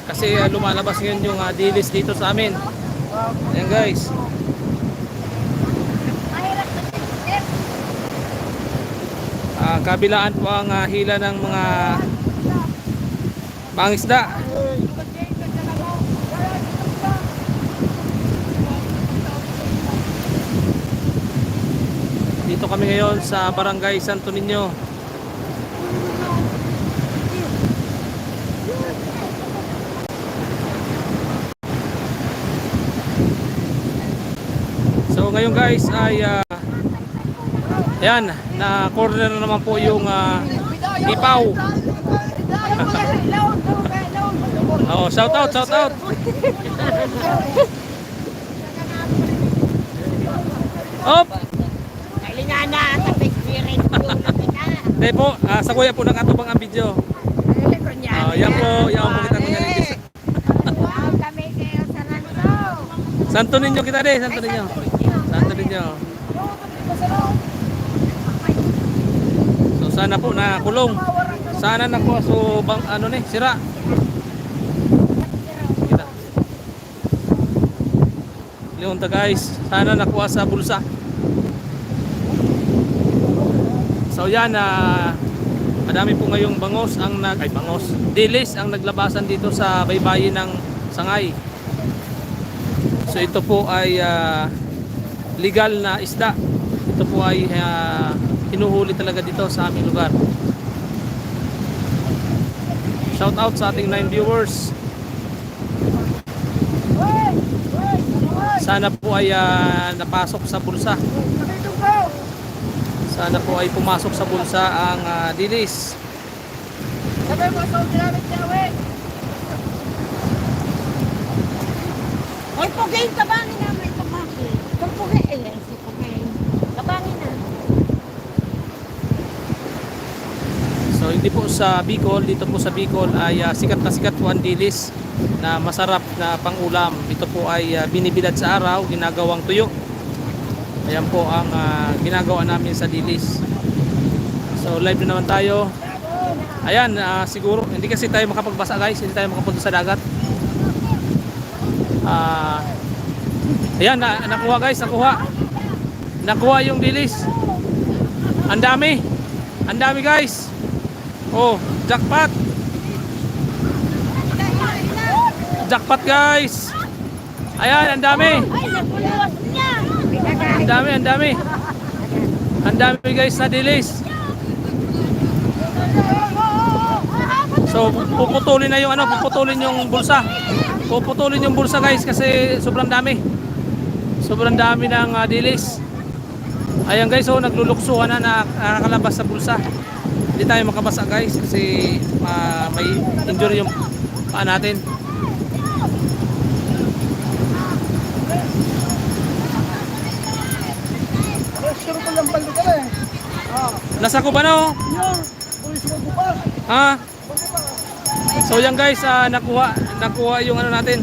Kasi lumalabas ngayon yung dilis dito sa amin. Ayan guys. Kabilaan po ang hila ng mga pangisda. Dito kami ngayon sa Barangay Santo Niño. So ngayon guys ay ayan, na corner na naman po yung ipaw. Oh, shout out, shout out. Op. Kalingana at experience po na kita. Hindi po, sa kuya po nakatubang ang video. Yan po kita kunya. Wow, kami kayo sa Ranso. Santo Niño kita deh, Santo Niño. Santo Niño. So sana po na kulong. Sana na po so bang ano ni sira. Kita. Leon ta guys, sana nakuha sa bulsa. So yan madami po ngayong dilis ang naglabasan dito sa baybayin ng Sangay. So ito po ay legal na isda. Ito po ay hinuhuli talaga dito sa aming lugar. Shout out sa ating 9 viewers. Sana po ay napasok sa bulsa. Sana po ay pumasok sa bulsa ang dilis. Ay, pugay, tabangin na may tabangin. Kung pugay, si pugay. Tabangin na. So hindi po sa Bicol, dito po sa Bicol ay sikat na sikat po ang dilis na masarap na pangulam. Ito po ay binibilad sa araw, ginagawang tuyo. Ayan po ang ginagawa namin sa dilis. So live na naman tayo. Ayan, siguro hindi kasi tayo makapagbasa guys, hindi tayo makapunta sa dagat. Ayan, nakuha guys, nakuha yung dilis. Ang dami guys. Oh, jackpot guys. Ayan, ang dami. Ay, nagpuluwas niya. Ang dami guys na dilis. So puputulin na yung puputulin yung bulsa. Puputulin yung bulsa guys kasi sobrang dami. Sobrang dami ng dilis. Ayan guys, so nagluluksuhan na nakakalabas sa bulsa. Hindi tayo makabasa guys kasi may injury yung paa natin. Nasa ko ba no? Ha? So yan guys, nakuha yung natin.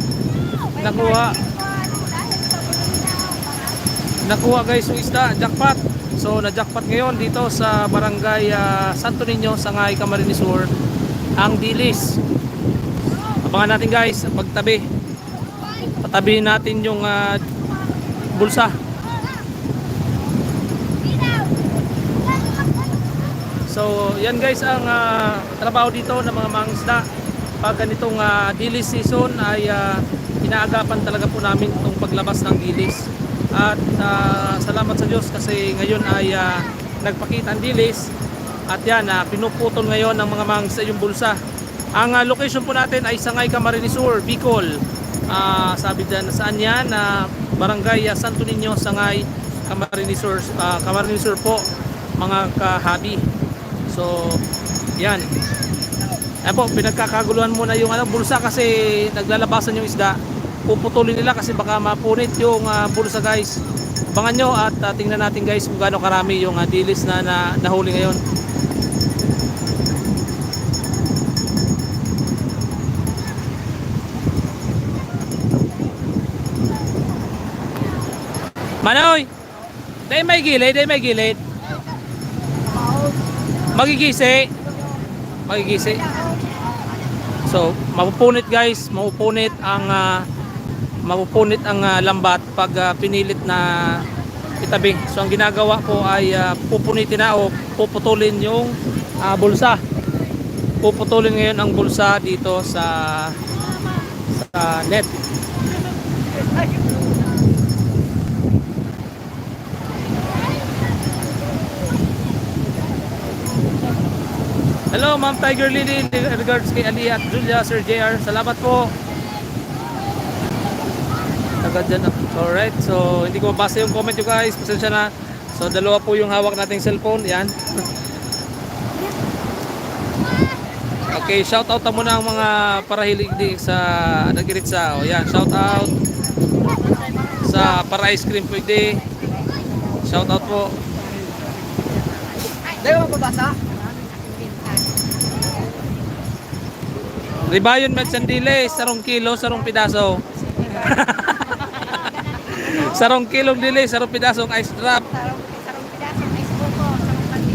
Nakuha guys yung isda, jackpot. So na-jackpot ngayon dito sa Barangay Santo Niño, Sangay, Camarines Sur, ang dilis. Abangan natin guys, patabihin natin yung bulsa. So yan guys ang trabaho dito ng mga mangisda. Pag ganitong dilis season ay inaagapan talaga po namin itong paglabas ng dilis. At salamat sa Diyos kasi ngayon ay nagpakita ang dilis. At yan, pinuputol ngayon ng mga mangisda yung bulsa. Ang location po natin ay Sangay, Camarines Sur, Bicol. Sabi dyan, saan yan? Barangay Santo Niño, Sangay, Camarines Sur po, mga kahabi. So, yan. Ayan po, pinagkakaguluhan muna yung bulsa kasi naglalabasan yung isda. Puputulin nila kasi baka mapunit yung bulsa guys. Abangan nyo at tingnan natin guys kung gaano karami yung dilis na nahuli ngayon. Manoy! Day may gilid. Magigisi. So So mapupunit guys, mapupunit ang lambat pag pinilit na itabi. So ang ginagawa ko ay pupunitin na o puputulin yung bulsa. Puputulin ngayon ang bulsa dito sa net. Hello Ma'am Tiger Lily, regards kay Ali at Julia, Sir JR. Salamat po. Agad dyan. Alright, so hindi ko mabasa yung comment nyo guys. Pasensya na. So dalawa po yung hawak nating cellphone. Yan. Okay, shout out muna ang mga parahilig di sa nagiritsa. O yan, shout out sa para ice cream pwede. Shout out po. Dahil mo babasa? Ribayon med sandile, sarong kilo, sarong pidaso. Sarong kilong dili, sarong pidasong ice drop. Sarong pidaso, ice buko, sarong pati.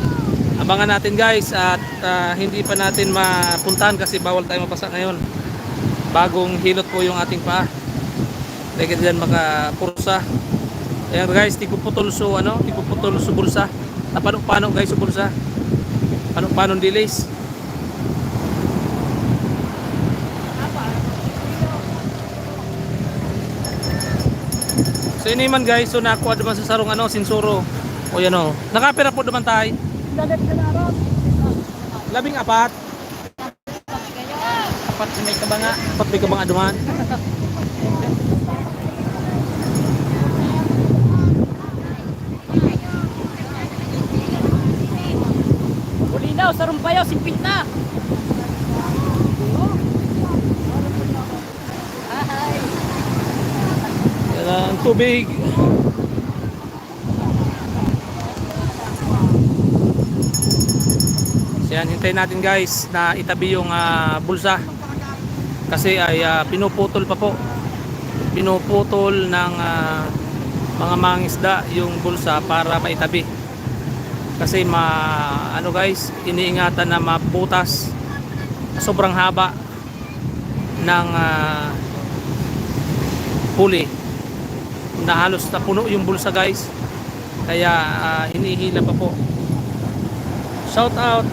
Abangan natin guys at hindi pa natin mapuntahan kasi bawal tayo mapasa ngayon. Bagong hilot po yung ating paa. Dahil dyan makapursa. Ayan guys, tiguputol so bulsa. Paano guys sa bulsa? Paano delays? So ini man guys, so nakuha naman sa sarong sinsuro. O yan o. Nakapira po naman tayo. Labing apat. Apat si may kabanga. Apat may kabanga duman. Bulinaw, sarumpayaw, simpit na. Yan ang tubig. So yan, hintayin natin guys na itabi yung bulsa. Kasi ay pinuputol pa po. Pinuputol ng mga mangisda yung bulsa para maitabi. Kasi guys, iniingatan na mabutas. Sobrang haba ng huli. Na halos napuno yung bulsa guys. Kaya hinihila pa po. Shout out,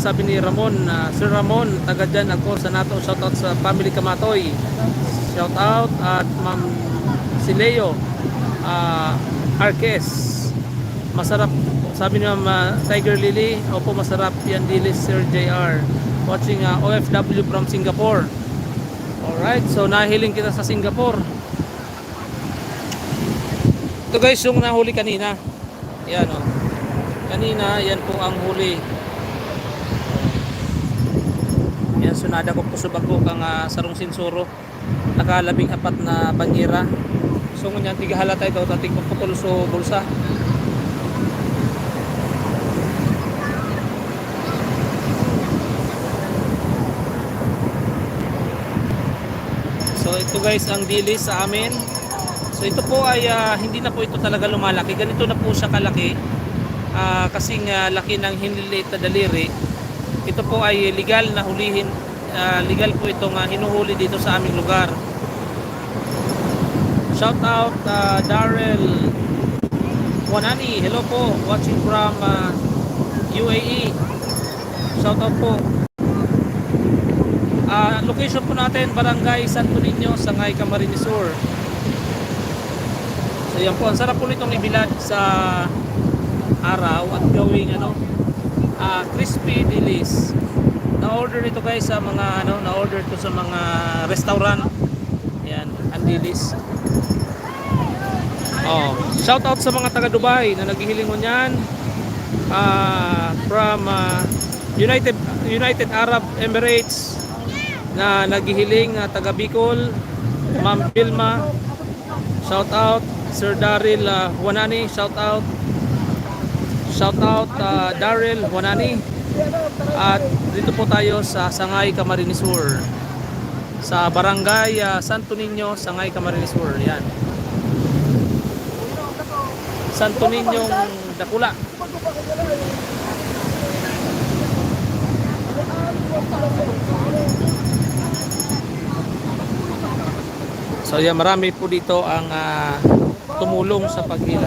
sabi ni Ramon, Sir Ramon, taga dyan ako sa NATO. Shout out sa family Kamatoy. Shout out at Ma'am Sileo Arques. Masarap, sabi ni Ma'am Tiger Lily. Opo, masarap yan dilis, Sir JR. Watching OFW from Singapore. Alright, so nahiling kita sa Singapore. Ito guys yung nahuli kanina. Yan o. Kanina, yan po ang huli. Yan, sunada ko pusubag ko kang sarong sinsuro. Nakalabing apat na banyera. So ngunyan, tigahala tayo ito. Tating puputol so bulsa. So ito guys ang dilis sa amin. So ito po ay hindi na po ito talaga lumalaki. Ganito na po siya kalaki. Kasing laki ng hiniliit na daliri. Ito po ay legal na hulihin. Legal po itong hinuhuli dito sa aming lugar. Shout out Darrell Wanani. Hello po. Watching from UAE. Shout out po. Location po natin Barangay Santo Niño, Sangay, Camarines Sur. So yan po, ang sarap po nitong ibilad sa araw at gawing crispy dilis. Na-order nito guys sa mga na-order to sa mga restaurant. Yan, ang dilis. Oh, shout out sa mga taga Dubai na naghihiling mo niyan. From United Arab Emirates na naghihiling, taga Bicol, Ma'am Vilma. Shout out Sir Daryl Wanani, shout out Daryl Wanani. At dito po tayo sa Sangay, Camarines Sur. Sa Barangay Santo Niño, Sangay, Camarines Sur. Yan. Santo Niño Dakula. So yan, marami po dito ang tumulong sa paghila.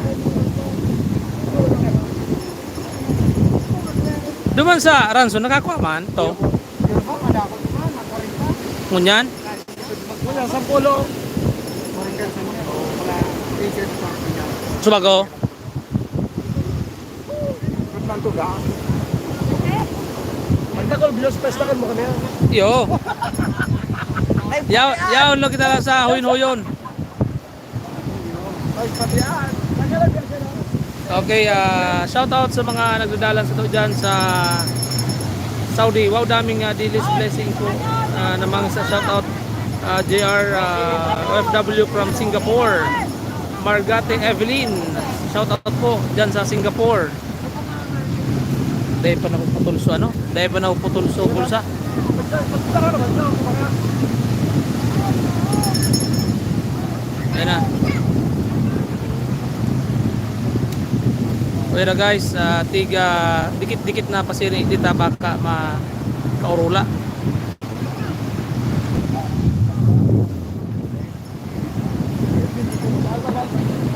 Duman sa Ranso, nakakuha man to. Ngunyan? Wala, 10. Subago? Magdakol, bilos pestakan mo kami. Yo. Yaon lo kita lang sa huyon-huyon. Ay, patiyan. Okay, shout out sa mga nagdadalan sa to dyan sa Saudi. Wow, daming dilis blessing po. Namang sa shout out JR OFW from Singapore. Margate Evelyn. Shout out po dyan sa Singapore. Dahil pa na putulso ano? Dahil pa na putulso bulsa. Ayan na. Pero guys, tiga dikit-dikit na pasiri dita baka kaurula.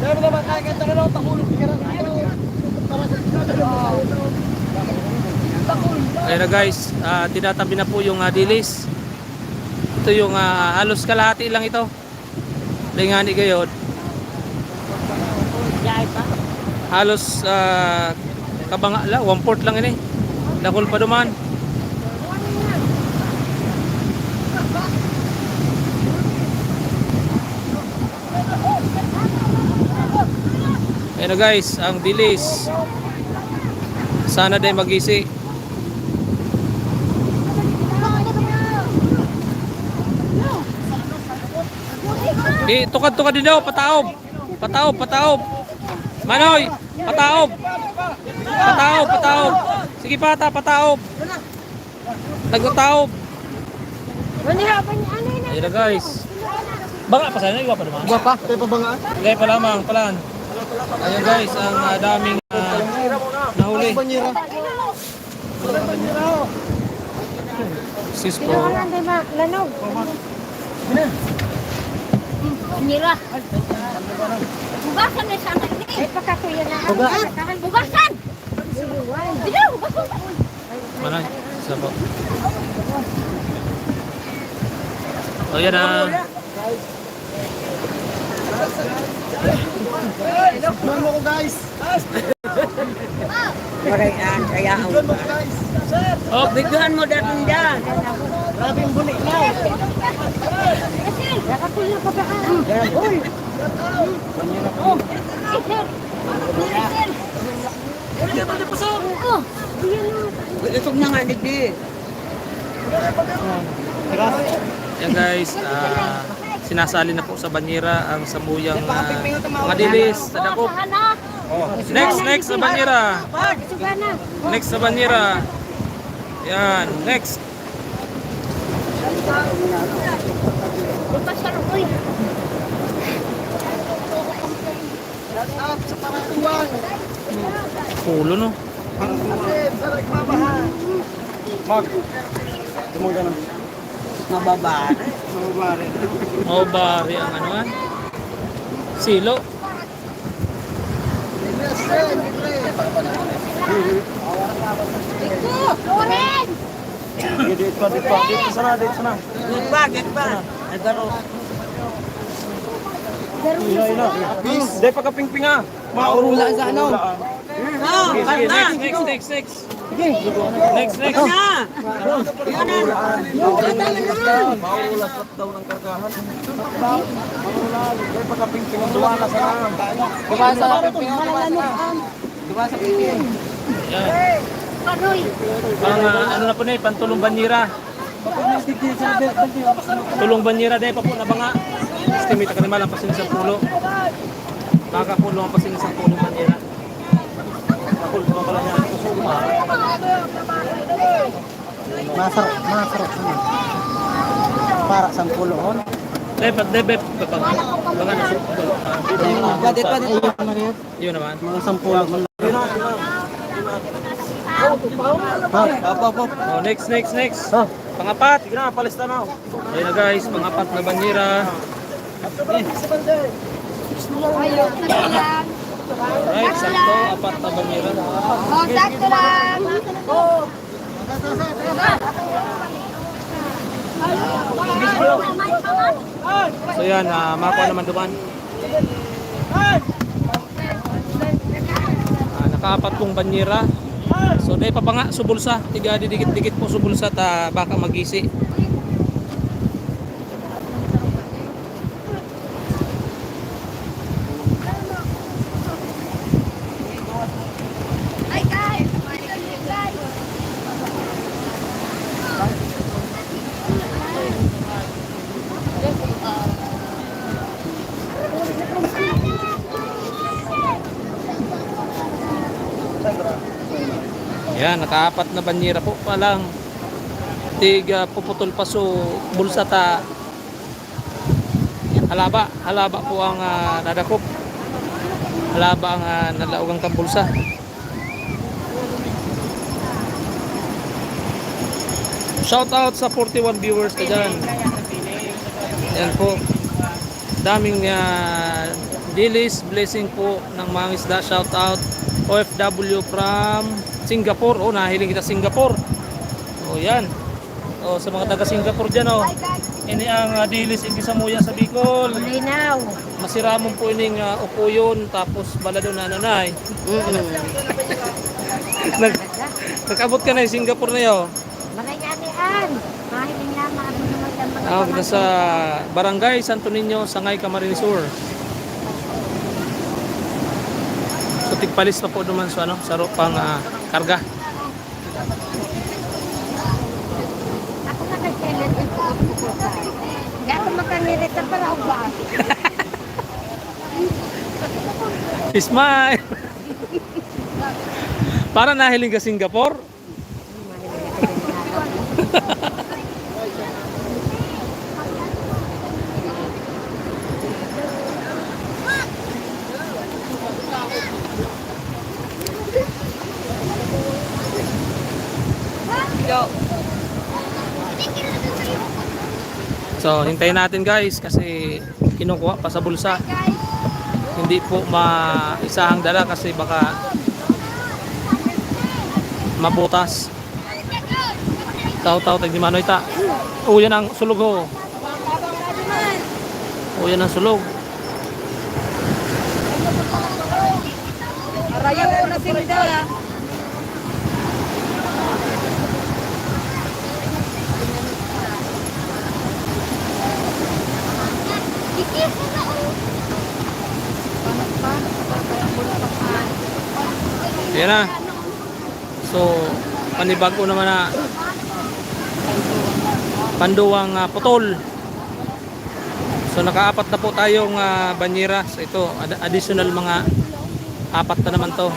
Pero naman kaya kita na lang, tahulog ka na. Ayan na guys, tinatabi na po yung dilis. Ito yung halos kalahati lang ito. Lingani gayod. Yay pa. Halos kabanga la, 1/4 lang ini. Dakol pa duman. Ayan na guys, ang dilis. Sana day magisi. Tukad-tukad din daw, pataob. Pataob, pataob. Manoy, pataob. Pataob, pataob. Sige pata, pataob. Nagutaob. Ayan na guys. Banga pa sana, iwa pa naman. Iba pa? Tayo pa ba nga? Gaya pa lamang, palaan. Ayan guys, ang daming nahuli. Banyera. Sis po. Lanog. Nira. Bugasan na sana ini. Ay pagkatuya na. Bugasan. Bila, bugasan. Manoy, isa po. O yan na. Doon mo ko guys. Kaya ang Doon mo ko guys. Oh, bigyan mo dating dyan. Grabe yung bulik na. Nakatuloy pa ba? Uy. Itog na nga, digdi. yan guys, sinasali na po sa banyera ang samuyang mga dilis sa dakop. Next sa banyera. Next sa banyera. Yan, next. Bukas ka rin, uy. Sa Paratuan. Pulo no. Sa nagmamahal. Mag. Tumaga na. Mababari. Mababari. O bari ang ano nga. Silo. Loren! Dito sana. Dito ba? Nagaro. Dahil pagkapingpinga. Maurula sa ano. Sige, next. Next. Maulas daw ng kargahan. Dahil pagkapingpinga. Duwala sana. Duwala sa pingpinga. Duwala sa pingpinga. Yan. Panoy! Pang ano na po na pantulong banyera. Tulong banyera dahil pa po na banga. Estimate ka naman ang pasin sa pulo. Kakapulo ang pasin sa pulo banyera. Kapulo pa pala niya. Masarap sana. Para sa pulon. Debe banga na sa yun naman. Mga sampulon. Oh, next. Pangapat. Sige na, palista na. Ayun na guys, pangapat na banyera. Ayun, sakto lang. Right, sakto, apat na banyera. Oh, sakto lang. So yan, makuha naman duman. Nakaapat pong banyera. So dahil pa nga subulsa, tiga didikit-dikit po subulsa ta baka magisi. Ay, guys. Yan, nakaapat na banyera po pa lang. Tiga puputol pa so bulsa ta. Halaba po ang nadakop. Halaba ang nalaugang kambulsa. Shout out sa 41 viewers ka dyan. Yan po. Daming dilis, blessing po ng mga isda. Shout out OFW from Singapore. Oh, nahiling kita Singapore. Oh, yan. Oh, sa mga taga Singapore dyan, oh. Ini ang dilis indi sa muya sa Bicol. Linaw. Masiramon po ining upuyon tapos balado na nanay. Nag-abot ka na yung Singapore na yun. Marayanian. Mahiling na mga Nasa Barangay Santo Niño, Sangay, Camarines Sur. So tigpalis pa po naman sa pang karga. Ako nakasilit ito. Hindi ako makangirit sa parawa. Smile. Para nahiling ka Singapore. So, hintayin natin guys kasi kinukuha pa sa bulsa. Hindi po maisahang dala kasi baka mabutas. Tao-tao, tagdi manoy ta. Oh, yan ang sulog ho. Oh, yan ang sulog. Araya ko na sinda. Yan na. So, panibago naman na panduwang putol. So, nakaapat na po tayong banyera. So, ito, additional mga apat na naman to.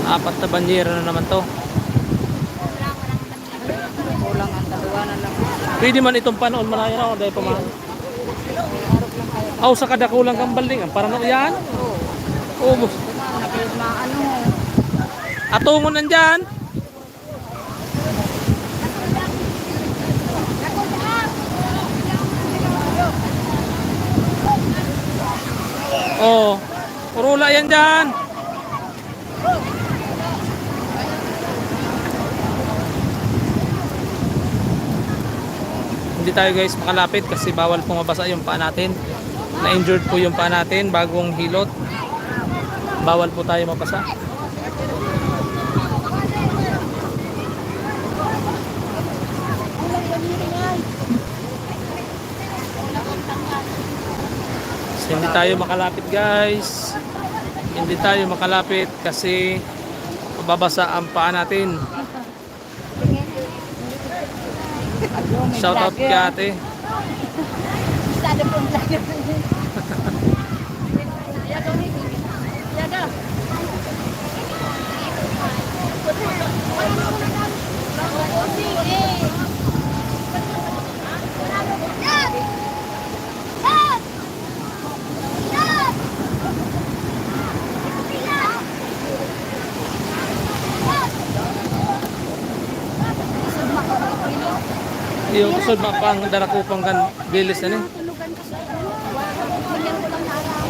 Apat na banyera na naman to. Pwede man itong panoon manaya na o dahil pamahal. Aw, sa kadakulang kambalding. Parang ano yan? Oo. Atungon nandyan. Oh, urula yan dyan. Hindi tayo guys makalapit kasi bawal pong mabasa yung paa natin. Na-injured po yung paa natin bagong hilot. Bawal po tayo mabasa. So, hindi tayo makalapit guys. Hindi tayo makalapit kasi mababasa ang paa natin. Shout out kay ate. Sada pun lagi. Iyo kusod mapang darako pang kan dilis na ni. Tulugan ko sa bigyan ko lang na araw.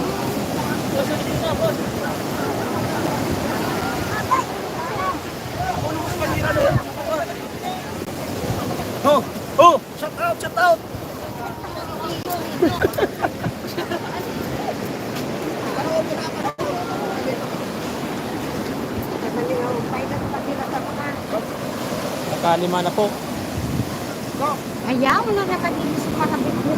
Oh! Oh! Shout out! Shout out! Nakalima na po. Ayaw na nakadilis sa marabit mo.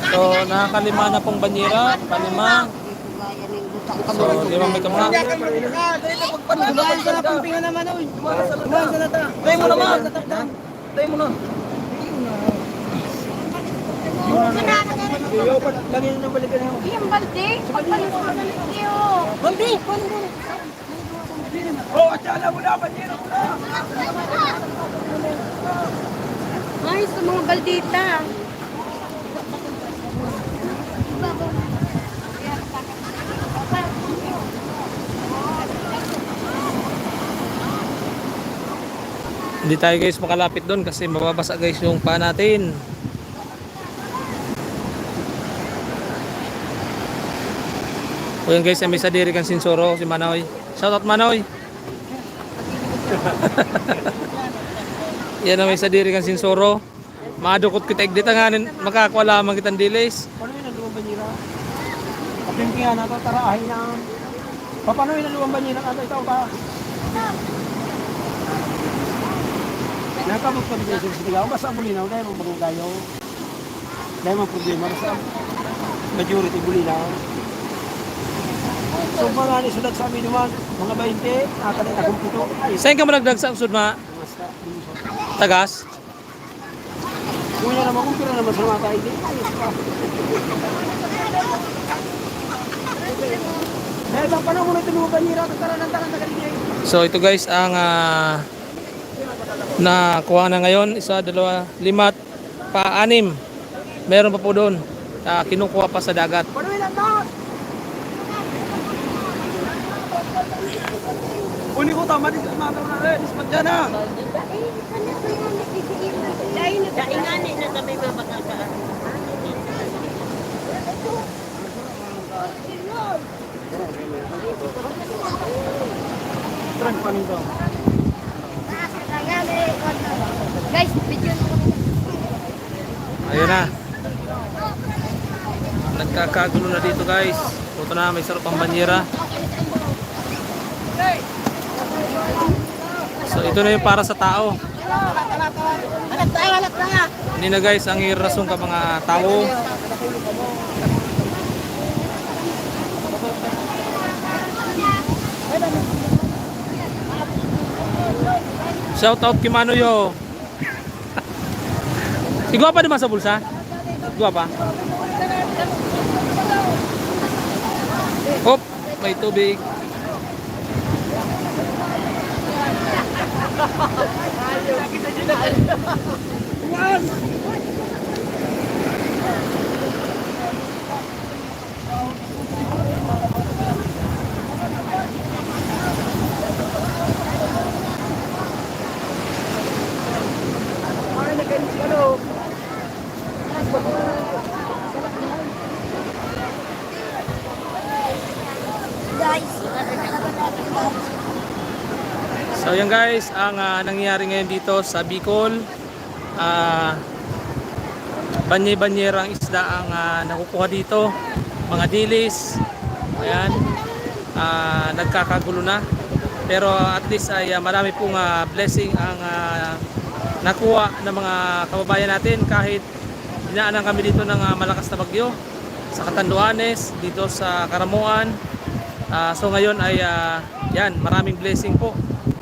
So nakakalima na pong banyera, palima. So di ba may kamera? Dumaan sa napampingan naman, oy. Dumaan sa nata. Tayo mo naman. Tayo mo na. Iyo, lagyan na ng balikan mo. Yung balde, pagpalit mo na niyo. Baldi! Oh, atsala mo na, banyera mo na. Ay, sa mga baldita. Hindi tayo guys makalapit doon kasi mababasa guys yung paa natin. O yan guys, may sadiri kang sinsoro si Manoy. Shoutout Manoy. Yan na may sadiri kang sinsoro. Madukot kita igdita nga makakuha lamang kitang dilis. Paano yung naluwang banyera? Kapimpingan na ito, tarahin na. Paano yung naluwang banyera? Ano ito ba? Nakabot ka bigay sa sigaw. Basta bulinaw dahil mong bagong kayo. Dahil mong problema. Basta majority bulinaw. So mga nisulat sa amin naman, mga 20, nakalit akong pito. Saan ka malagdag sa usod ma? Tagas? Kung yan naman, kung pira naman sa mga kaide, ayos pa. Dahil bang panahon na tulungan banyera, taran-taran na kaligay. So ito guys ang nakuha na ngayon. Isa, dalawa, limat, pa-anim. Meron pa po doon. Kinukuha pa sa dagat. Paano yung lahat? Uli ko tama din sa mga na rin, ispat dyan ha. Daingani na kami mapakakaan. Trend pa nito. Guys, video na kami. Ayun na. Nagkakagulo na dito guys. Ito na, may sarap ang banyera. So ito na yung para sa tao. Halap na. Hindi na guys ang irasong ka mga tao. Shout out kay Manoyo. Igwa pa naman sa bulsa? Igwa pa? Hop, may tubig. Guys, So yan guys, ang nangyayari ngayon dito sa Bicol, banye-banyerang isda ang nakukuha dito, mga dilis. Ayan, nagkakagulo na. Pero at least ay marami pong blessing ang nakuha ng mga kababayan natin kahit dinaanan kami dito ng malakas na bagyo sa Catanduanes, dito sa Caramuan. So ngayon ay yan, maraming blessing po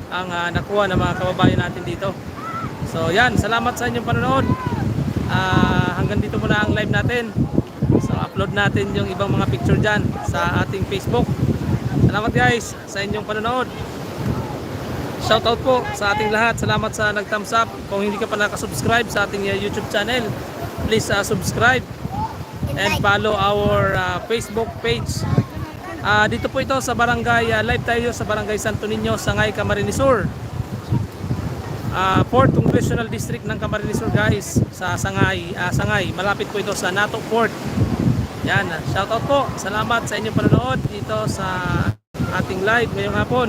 ang nakuha ng mga kababayan natin dito. So yan, salamat sa inyong panonood. Hanggang dito muna ang live natin. So upload natin yung ibang mga picture dyan sa ating Facebook. Salamat guys sa inyong panonood. Shoutout po sa ating lahat. Salamat sa nag-thumbs up. Kung hindi ka pa nakasubscribe sa ating YouTube channel, please subscribe and follow our Facebook page. Dito po ito sa barangay, live tayo sa barangay Santo Niño, Sangay, Camarines Sur. 4th Congressional District ng Camarines Sur guys, sa Sangay, Sangay. Malapit po ito sa Nato Port. Yan, shoutout po. Salamat sa inyong panonood dito sa ating live ngayong hapon.